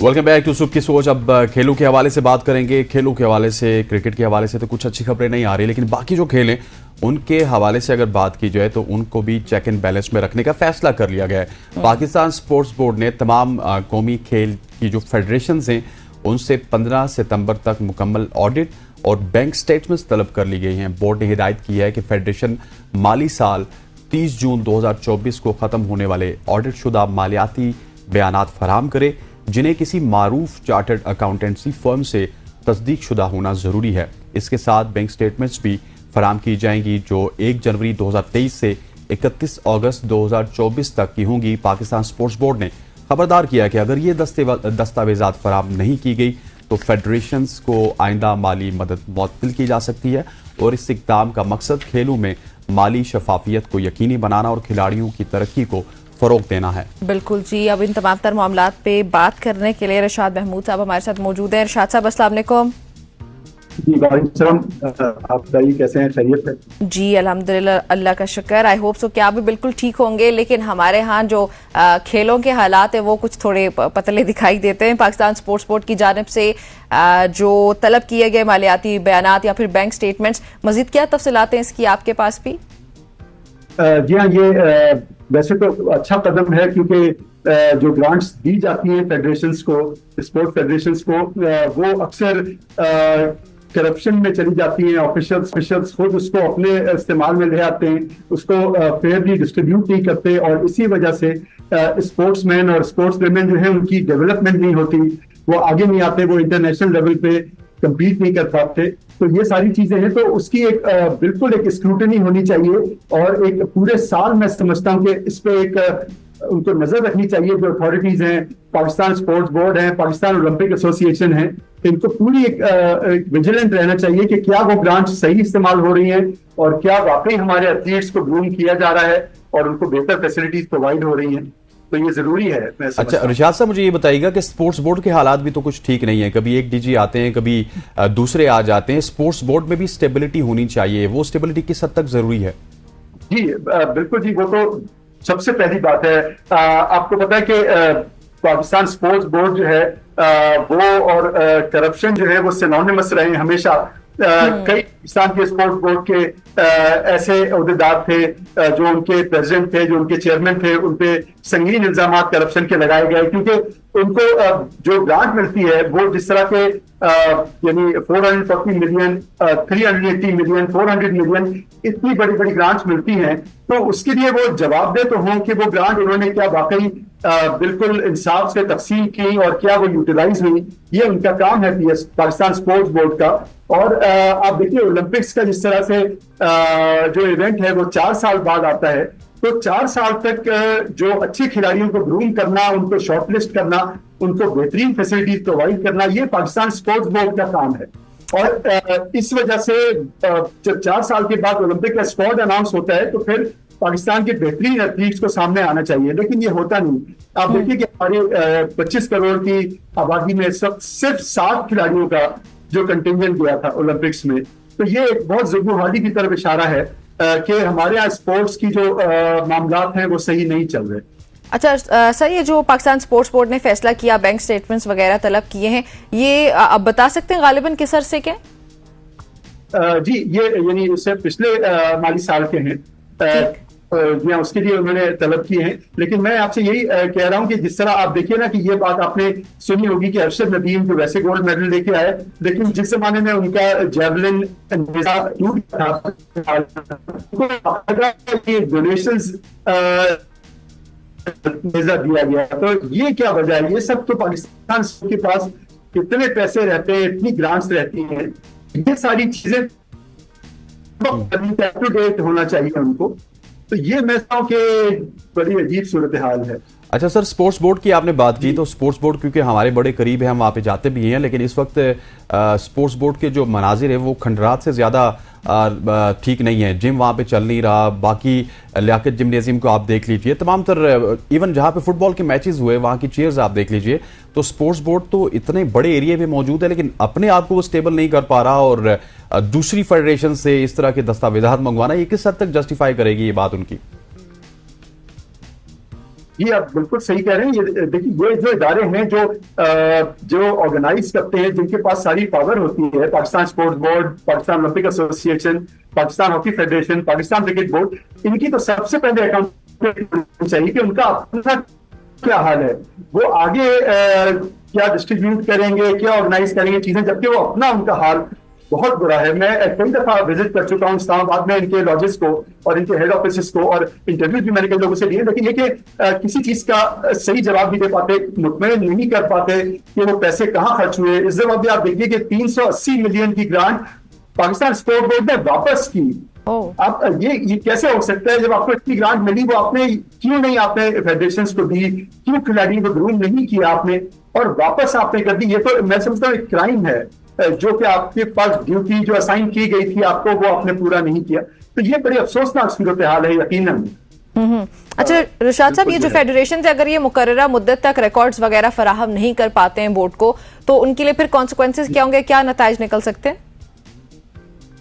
Welcome back to सुबह की सोच। अब खेलों के हवाले से बात करेंगे। खेलों के हवाले से, क्रिकेट के हवाले से तो कुछ अच्छी खबरें नहीं आ रही, लेकिन बाकी जो खेल हैं उनके हवाले से अगर बात की जाए तो उनको भी चेक एंड बैलेंस में रखने का फैसला कर लिया गया है। पाकिस्तान स्पोर्ट्स बोर्ड ने तमाम कौमी खेल की जो फेडरेशंस हैं उनसे 15 सितंबर तक मुकम्मल ऑडिट और बैंक स्टेटमेंट्स तलब कर ली गई हैं। बोर्ड ने हिदायत की है कि फेडरेशन माली साल 30 जून 2024 को खत्म होने वाले ऑडिट शुदा मालियाती बयानात फराहम करे, जिन्हें किसी मारूफ चार्टर्ड अकाउंटेंसी फर्म से तस्दीक शुदा होना जरूरी है। इसके साथ बैंक स्टेटमेंट्स भी फराहम की जाएंगी जो 1 जनवरी 2023 से 31 अगस्त 2024 तक की होंगी। पाकिस्तान स्पोर्ट्स बोर्ड ने खबरदार किया कि अगर ये दस्तावेजात फराहम नहीं की गई तो फेडरेशंस को आइंदा माली मदद मुअत्तल की जा सकती है, और इस इक़दाम का मकसद खेलों में माली शफाफियत को यकीनी बनाना और खिलाड़ियों की तरक्की को फरोग देना है। बिल्कुल जी। अब इन तमाम तर मामलात पे बात करने के लिए इरशाद महमूद साहब हमारे साथ मौजूद हैं। इरशाद साहब अस्सलाम वालेकुम। जी वालेकुम, आप बताइए कैसे हैं, खैरियत है? जी अल्हम्दुलिल्लाह, अल्लाह का शुक्र। आई होप सो कि आप भी बिल्कुल ठीक होंगे, लेकिन हमारे यहाँ जो खेलों के हालात है वो कुछ थोड़े पतले दिखाई देते हैं। पाकिस्तान स्पोर्ट्स बोर्ड की जानिब से जो तलब किए गए मालियाती बयानात या फिर बैंक स्टेटमेंट्स, मजीद क्या तफसीलात हैं इसकी आपके पास भी? जी हाँ, ये वैसे तो अच्छा कदम है, क्योंकि जो ग्रांट्स दी जाती हैं फेडरेशंस को, स्पोर्ट्स फेडरेशंस को, वो अक्सर करप्शन में चली जाती हैं। ऑफिशियल्स खुद उसको अपने इस्तेमाल में ले आते हैं, उसको फेयरली डिस्ट्रीब्यूट नहीं करते, और इसी वजह से स्पोर्ट्समैन और स्पोर्ट्स वुमेन जो है उनकी डेवलपमेंट नहीं होती, वो आगे नहीं आते, वो इंटरनेशनल लेवल पे कम्पीट नहीं कर पाते। तो ये सारी चीजें हैं, तो उसकी एक बिल्कुल एक स्क्रूटनी होनी चाहिए, और एक पूरे साल मैं समझता हूँ कि इस पे एक उनको नजर रखनी चाहिए। जो अथॉरिटीज हैं, पाकिस्तान स्पोर्ट्स बोर्ड है, पाकिस्तान ओलंपिक एसोसिएशन है, इनको पूरी एक विजिलेंट रहना चाहिए कि क्या वो ग्रांट सही इस्तेमाल हो रही हैं और क्या वाकई हमारे एथलीट्स को ग्रूम किया जा रहा है और उनको बेहतर फैसिलिटीज प्रोवाइड हो रही हैं। तो ये जरूरी है। अच्छा रिशाद साहब, मुझे ये बताइएगा कि स्पोर्ट्स बोर्ड के हालात भी तो कुछ ठीक नहीं है। कभी एक डीजी आते हैं, कभी दूसरे आ जाते हैं। स्पोर्ट्स बोर्ड में भी स्टेबिलिटी होनी चाहिए, वो स्टेबिलिटी किस हद तक जरूरी है? जी बिल्कुल जी, वो तो सबसे पहली बात है। आपको पता है कि पाकिस्तान स्पोर्ट्स बोर्ड जो है वो और करप्शन जो है वो सिनोनिमस रहे हैं हमेशा। कई पाकिस्तान के स्पोर्ट्स बोर्ड के ऐसे अहदेदार थे, जो उनके प्रेसिडेंट थे, जो उनके चेयरमैन थे, उनपे संगीन इल्जाम करप्शन के लगाए गए, क्योंकि उनको जो ग्रांट मिलती है वो जिस तरह के यानी 440 मिलियन, 380 मिलियन, 400 मिलियन, इतनी बड़ी बड़ी ग्रांट्स मिलती हैं, तो उसके लिए वो जवाबदेह तो हों कि वो ग्रांट उन्होंने क्या वाकई बिल्कुल इंसाफ से तकसीम की और क्या वो यूटिलाइज हुई। ये उनका काम है पाकिस्तान स्पोर्ट्स बोर्ड का। और आप देखिए ओलंपिक्स का जिस तरह से जो इवेंट है वो 4 साल बाद आता है, तो 4 साल तक जो अच्छे खिलाड़ियों को ग्रूम करना, उनको शॉर्टलिस्ट करना, उनको बेहतरीन फैसिलिटीज प्रोवाइड करना, ये पाकिस्तान स्पोर्ट्स बोर्ड का काम है। और इस वजह से जब 4 साल के बाद ओलंपिक का स्क्वाड अनाउंस होता है तो फिर पाकिस्तान के बेहतरीन एथलीट्स को सामने आना चाहिए, लेकिन ये होता नहीं। आप देखिए कि हमारे 25 करोड़ की आबादी में सिर्फ 60 खिलाड़ियों का जो कंटिंजेंट गया था ओलंपिक्स में। तो ये एक बहुत ज़ुर्गुहाली की तरफ इशारा है कि हमारे यहाँ स्पोर्ट्स की जो मामलात हैं वो सही नहीं चल रहे। अच्छा सर, ये जो पाकिस्तान स्पोर्ट्स बोर्ड ने फैसला किया, बैंक स्टेटमेंट्स वगैरह तलब किए हैं, ये आप बता सकते हैं गालिबन किस अर्से के? जी ये यानी इससे पिछले माली साल के हैं, या उसके लिए उन्होंने तलब किए हैं। लेकिन मैं आपसे यही कह रहा हूं कि जिस तरह आप देखिए ना कि ये बात आपने सुनी होगी कि अरशद नदीम जो वैसे गोल्ड मेडल लेके आए, लेकिन जिस जमाने में उनका जेवलिन टूट था, डोनेशंस दिया गया। तो ये क्या वजह है? ये सब तो पाकिस्तान के पास इतने पैसे रहते हैं, इतनी ग्रांट्स रहती हैं, ये सारी चीजें अप टू डेट होना चाहिए उनको। तो ये मैं कहूं कि बड़ी अजीब सूरत हाल है। अच्छा सर, स्पोर्ट्स बोर्ड की आपने बात की, तो स्पोर्ट्स बोर्ड क्योंकि हमारे बड़े करीब है, हम वहाँ पे जाते भी हैं, लेकिन इस वक्त स्पोर्ट्स बोर्ड के जो मनाजिर है वो खंडरात से ज़्यादा ठीक नहीं है। जिम वहाँ पे चल नहीं रहा, बाकी लियाकत जिम्नेजियम को आप देख लीजिए, तमाम तर इवन जहाँ पे फुटबॉल के मैचेस हुए वहाँ की चेयर्स आप देख लीजिए। तो स्पोर्ट्स बोर्ड तो इतने बड़े एरिया में मौजूद है, लेकिन अपने आप को वो स्टेबल नहीं कर पा रहा, और दूसरी फेडरेशन से इस तरह के दस्तावेजात मंगवाना, ये किस हद तक जस्टिफाई करेगी ये बात उनकी? ये आप बिल्कुल सही कह रहे हैं। ये देखिए, ये जो इदारे हैं जो ऑर्गेनाइज करते हैं, जिनके पास सारी पावर होती है, Pakistan sports board, Pakistan Olympic association, Pakistan hockey federation, Pakistan cricket board, इनकी तो सबसे पहले अकाउंट चाहिए कि उनका अपना क्या हाल है, वो आगे क्या डिस्ट्रीब्यूट करेंगे, क्या ऑर्गेनाइज करेंगे चीजें, जबकि वो अपना उनका हाल बहुत बुरा है। मैं कई दफा विजिट कर चुका हूँ इस्लामाबाद में इनके लॉजेस को और इनके हेड ऑफिस को, और इंटरव्यू भी मैंने कई लोगों से लिए, लेकिन ये कि किसी चीज का सही जवाब नहीं दे पाते, मुतमईन नहीं कर पाते कि वो पैसे कहाँ खर्च हुए। इस दफा भी आप देखिए कि 380 मिलियन की ग्रांट पाकिस्तान स्पोर्ट बोर्ड ने वापस की। आप ये कैसे हो सकता है? जब आपको इतनी ग्रांट मिली, वो आपने क्यों नहीं आपने फेडरेशन को दी, क्यों खिलाड़ियों को ग्रूम नहीं किया आपने, और वापस आपने कर दी? ये तो मैं समझता हूँ एक क्राइम है, जो कि आपके पास ड्यूटी जो असाइन की गई थी आपको, वो आपने पूरा नहीं किया। तो ये बड़ी अफसोसनाक सूरत हाल है यकीनन। अच्छा रिशाद साहब, ये जो फेडरेशन है, अगर ये मुकर्ररा मुद्दत तक रिकॉर्ड्स वगैरह फराहम नहीं कर पाते हैं बोर्ड को, तो उनके लिए फिर कॉन्सिक्वेंसेस क्या होंगे, क्या नताइज निकल सकते हैं?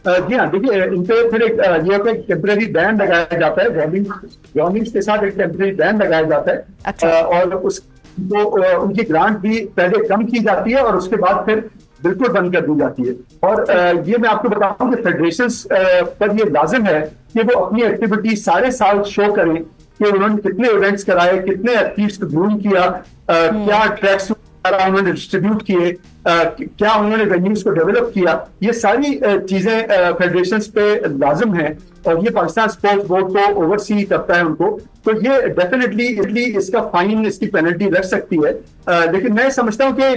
जी हाँ, देखिए, इन पे फिर एक टेम्परेरी बैन लगाया जाता है, वार्निंग्स के साथ एक टेम्परेरी बैन लगाया जाता है। अच्छा। और उनकी ग्रांट भी पहले कम की जाती है और उसके बाद फिर बिल्कुल बंद कर दी जाती है। और ये मैं आपको बताऊं कि फेडरेशंस पर ये लाजिम है कि वो अपनी एक्टिविटी सारे साल शो करें कि उन्होंने कितने इवेंट्स कराए, कितने एथलीट्स को ग्रूम किया, क्या ट्रैक्स उन्होंने डिस्ट्रीब्यूट किए, क्या उन्होंने वेन्यूज को डेवलप किया। ये सारी चीजें फेडरेशंस पे लाजिम है और ये पाकिस्तान स्पोर्ट्स बोर्ड को ओवरसी करता है उनको। तो ये डेफिनेटली इसका फाइन, इसकी पेनल्टी लग सकती है। लेकिन मैं समझता हूँ कि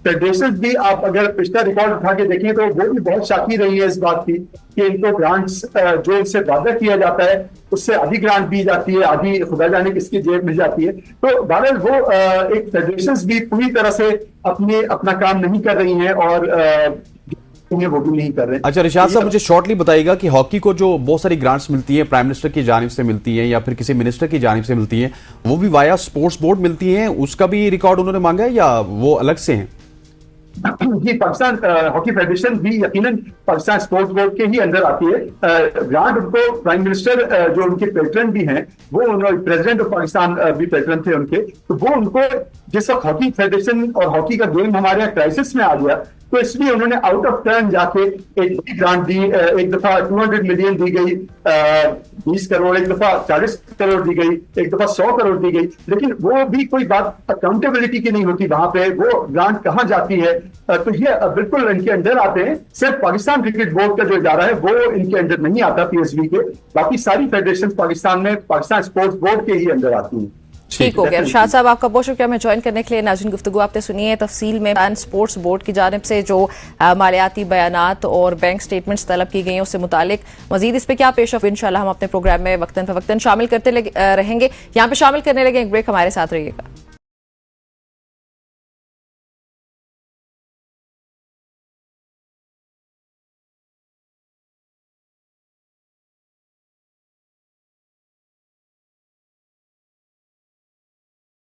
फेडरेशन भी, आप अगर पिछला रिकॉर्ड उठा के देखें तो वो भी बहुत शाकी रही है इस बात की कि इनको ग्रांट्स जो इनसे वादा किया जाता है उससे आधी ग्रांट दी जाती है, आधी खुदा जाने किसकी जेब मिल जाती है। तो बहरहाल वो एक फेडरेशन भी पूरी तरह से अपना काम नहीं कर रही हैं और वो भी नहीं कर रहे। अच्छा रिशाद साहब, मुझे शॉर्टली बताइएगा कि हॉकी को जो बहुत सारी ग्रांट्स मिलती हैं, प्राइम मिनिस्टर की जानिब से मिलती हैं या फिर किसी मिनिस्टर की जानिब से मिलती हैं, वो भी वाया स्पोर्ट्स बोर्ड मिलती हैं, उसका भी रिकॉर्ड उन्होंने मांगा है या वो अलग से हैं? जी, पाकिस्तान हॉकी फेडरेशन भी यकीनन पाकिस्तान स्पोर्ट्स बोर्ड के ही अंदर आती है। ग्रांट उनको प्राइम मिनिस्टर जो उनके पेट्रन भी हैं, वो प्रेसिडेंट ऑफ पाकिस्तान भी पेट्रन थे उनके, तो वो उनको जिस वक्त हॉकी फेडरेशन और हॉकी का गेम हमारे यहाँ क्राइसिस में आ गया, तो इसलिए उन्होंने आउट ऑफ टर्न जाके एक बड़ी ग्रांट दी। एक दफा 200 मिलियन दी गई, 20 करोड़, एक दफा 40 करोड़ दी गई, एक दफा 100 करोड़ दी गई, लेकिन वो भी कोई बात अकाउंटेबिलिटी की नहीं होती वहां पे, वो ग्रांट कहाँ जाती है। तो ये बिल्कुल इनके अंडर आते हैं। सिर्फ पाकिस्तान क्रिकेट बोर्ड का जो इदारा है वो इनके अंडर नहीं आता पीएसबी के, बाकी सारी फेडरेशन पाकिस्तान में पाकिस्तान स्पोर्ट्स बोर्ड के ही अंदर आती हैं। ठीक हो गया। शाह साहब, आपका बहुत शुक्रिया हमें ज्वाइन करने के लिए। नाज़रीन, गुफ्तगू आपने सुनी है तफसील में। पाकिस्तान स्पोर्ट्स बोर्ड की जानिब से जो मालियाती बयानात और बैंक स्टेटमेंट्स तलब की गई हैं उससे मुतालिक मजीद इस पर क्या पेश रफ्त इंशाल्लाह हम अपने प्रोग्राम में वक्तन फवक्तन शामिल करते रहेंगे। यहाँ पे शामिल करने लगे एक ब्रेक, हमारे साथ रहिएगा।